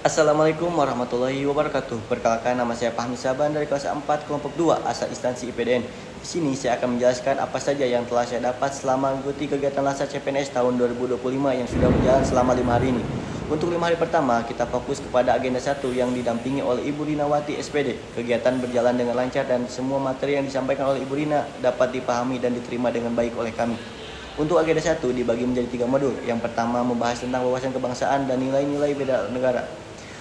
Assalamualaikum warahmatullahi wabarakatuh. Perkenalkan, nama saya Fahmi Saban dari kelas 4 kelompok 2 asal instansi IPDN. Di sini saya akan menjelaskan apa saja yang telah saya dapat selama mengikuti kegiatan Lansar CPNS tahun 2025 yang sudah berjalan selama 5 hari ini. Untuk 5 hari pertama, kita fokus kepada agenda 1 yang didampingi oleh Ibu Rinawati SPD. Kegiatan berjalan dengan lancar dan semua materi yang disampaikan oleh Ibu Rina dapat dipahami dan diterima dengan baik oleh kami. Untuk agenda 1 dibagi menjadi 3 modul. Yang pertama membahas tentang wawasan kebangsaan dan nilai-nilai bela negara.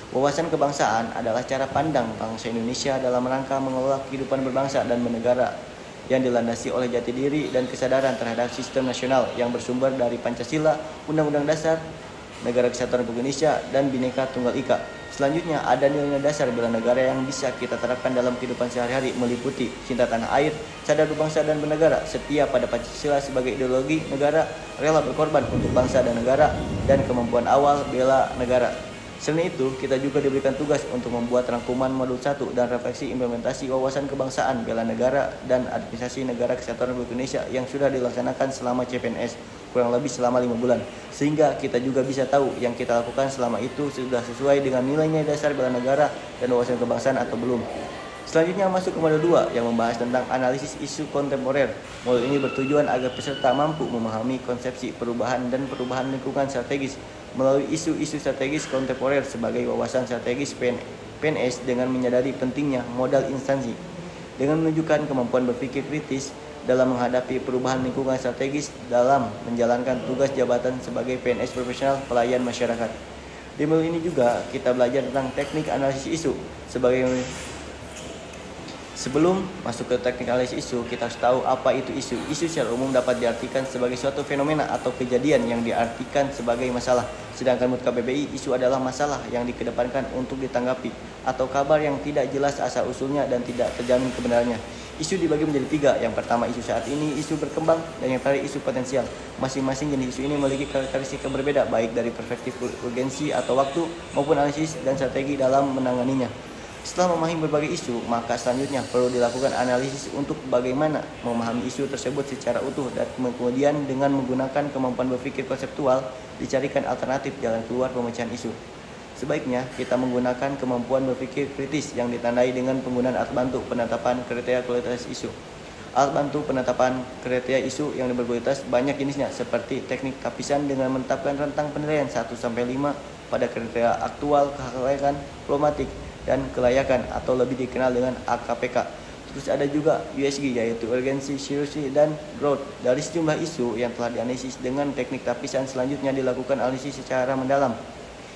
Wawasan kebangsaan adalah cara pandang bangsa Indonesia dalam rangka mengelola kehidupan berbangsa dan bernegara yang dilandasi oleh jati diri dan kesadaran terhadap sistem nasional yang bersumber dari Pancasila, Undang-Undang Dasar Negara Kesatuan Republik Indonesia, dan Bhinneka Tunggal Ika. Selanjutnya ada nilai-nilai dasar bela negara yang bisa kita terapkan dalam kehidupan sehari-hari, meliputi cinta tanah air, sadar berbangsa dan bernegara, setia pada Pancasila sebagai ideologi negara, rela berkorban untuk bangsa dan negara, dan kemampuan awal bela negara. Selain itu, kita juga diberikan tugas untuk membuat rangkuman modul 1 dan refleksi implementasi wawasan kebangsaan, bela negara, dan administrasi negara kesatuan Republik Indonesia yang sudah dilaksanakan selama CPNS kurang lebih selama 5 bulan. Sehingga kita juga bisa tahu yang kita lakukan selama itu sudah sesuai dengan nilai-nilai dasar bela negara dan wawasan kebangsaan atau belum. Selanjutnya masuk ke modul 2 yang membahas tentang analisis isu kontemporer. Modul ini bertujuan agar peserta mampu memahami konsepsi perubahan dan perubahan lingkungan strategis melalui isu-isu strategis kontemporer sebagai wawasan strategis PNS dengan menyadari pentingnya modal instansi dengan menunjukkan kemampuan berpikir kritis dalam menghadapi perubahan lingkungan strategis dalam menjalankan tugas jabatan sebagai PNS profesional pelayan masyarakat. Di modul ini juga kita belajar tentang teknik analisis isu. Sebelum masuk ke teknik analisis isu, kita harus tahu apa itu isu. Isu secara umum dapat diartikan sebagai suatu fenomena atau kejadian yang diartikan sebagai masalah. Sedangkan menurut KBBI, isu adalah masalah yang dikedepankan untuk ditanggapi atau kabar yang tidak jelas asal-usulnya dan tidak terjamin kebenarannya. Isu dibagi menjadi 3. Yang pertama isu saat ini, isu berkembang, dan yang terakhir isu potensial. Masing-masing jenis isu ini memiliki karakteristik yang berbeda baik dari perspektif urgensi atau waktu maupun analisis dan strategi dalam menanganinya. Setelah memahami berbagai isu, maka selanjutnya perlu dilakukan analisis untuk bagaimana memahami isu tersebut secara utuh dan kemudian dengan menggunakan kemampuan berpikir konseptual dicarikan alternatif jalan keluar pemecahan isu. Sebaiknya kita menggunakan kemampuan berpikir kritis yang ditandai dengan penggunaan alat bantu penetapan kriteria kualitas isu. Alat bantu penetapan kriteria isu yang berkualitas banyak jenisnya seperti teknik tapisan dengan menetapkan rentang penilaian 1-5 pada kriteria aktual kelayakan diplomatik dan kelayakan atau lebih dikenal dengan AKPK. Terus ada juga USG yaitu urgency, seriously, dan growth. Dari sejumlah isu yang telah dianalisis dengan teknik tapisan, selanjutnya dilakukan analisis secara mendalam.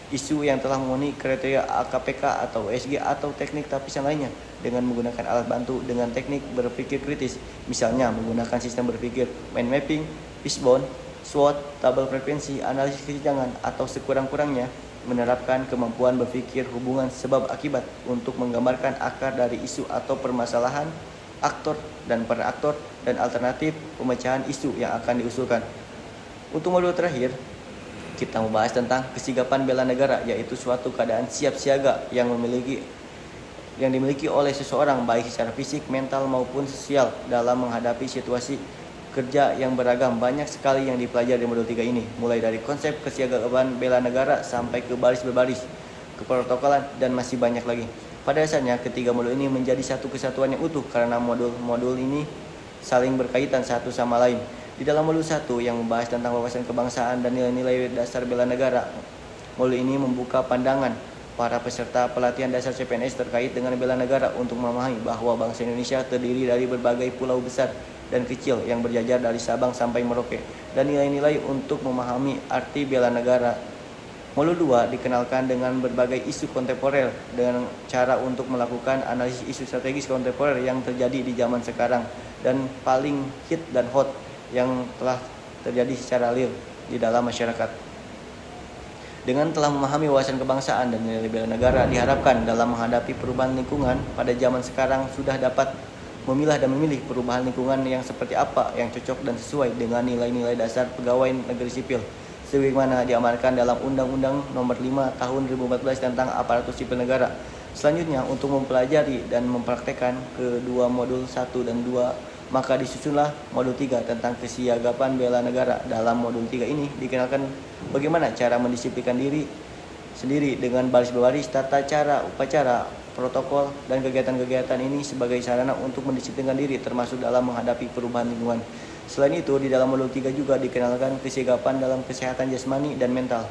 Isu yang telah memenuhi kriteria AKPK atau USG atau teknik tapisan lainnya dengan menggunakan alat bantu dengan teknik berpikir kritis. Misalnya menggunakan sistem berpikir mind mapping, fishbone, SWOT, tabel frekuensi, analisis kesenjangan, atau sekurang-kurangnya menerapkan kemampuan berpikir hubungan sebab akibat untuk menggambarkan akar dari isu atau permasalahan, aktor dan peran aktor, dan alternatif pemecahan isu yang akan diusulkan. Untuk modul terakhir, kita membahas tentang kesigapan bela negara, yaitu suatu keadaan siap siaga yang dimiliki oleh seseorang baik secara fisik, mental maupun sosial dalam menghadapi situasi kerja yang beragam. Banyak sekali yang dipelajari di modul 3 ini, mulai dari konsep kesiagaan bela negara sampai ke baris berbaris, keprotokolan, dan masih banyak lagi. Pada dasarnya, ketiga modul ini menjadi satu kesatuan yang utuh karena modul-modul ini saling berkaitan satu sama lain. Di dalam modul 1 yang membahas tentang wawasan kebangsaan dan nilai-nilai dasar bela negara, modul ini membuka pandangan para peserta pelatihan dasar CPNS terkait dengan bela negara untuk memahami bahwa bangsa Indonesia terdiri dari berbagai pulau besar dan kecil yang berjajar dari Sabang sampai Merauke, dan nilai-nilai untuk memahami arti bela negara. Modul 2 dikenalkan dengan berbagai isu kontemporer dengan cara untuk melakukan analisis isu strategis kontemporer yang terjadi di zaman sekarang dan paling hit dan hot yang telah terjadi secara real di dalam masyarakat. Dengan telah memahami wawasan kebangsaan dan nilai bela negara, diharapkan dalam menghadapi perubahan lingkungan pada zaman sekarang sudah dapat memilah dan memilih perubahan lingkungan yang seperti apa yang cocok dan sesuai dengan nilai-nilai dasar pegawai negeri sipil sebagaimana diamankan dalam Undang-Undang Nomor 5 Tahun 2014 tentang Aparatur Sipil Negara. Selanjutnya, untuk mempelajari dan mempraktekkan kedua modul 1 dan 2, maka disusunlah modul 3 tentang kesiagapan bela negara. Dalam modul 3 ini dikenalkan bagaimana cara mendisiplinkan diri sendiri dengan baris-baris, tata cara, upacara, protokol, dan kegiatan-kegiatan ini sebagai sarana untuk mendisiplinkan diri termasuk dalam menghadapi perubahan lingkungan. Selain itu, di dalam modul 3 juga dikenalkan kesigapan dalam kesehatan jasmani dan mental.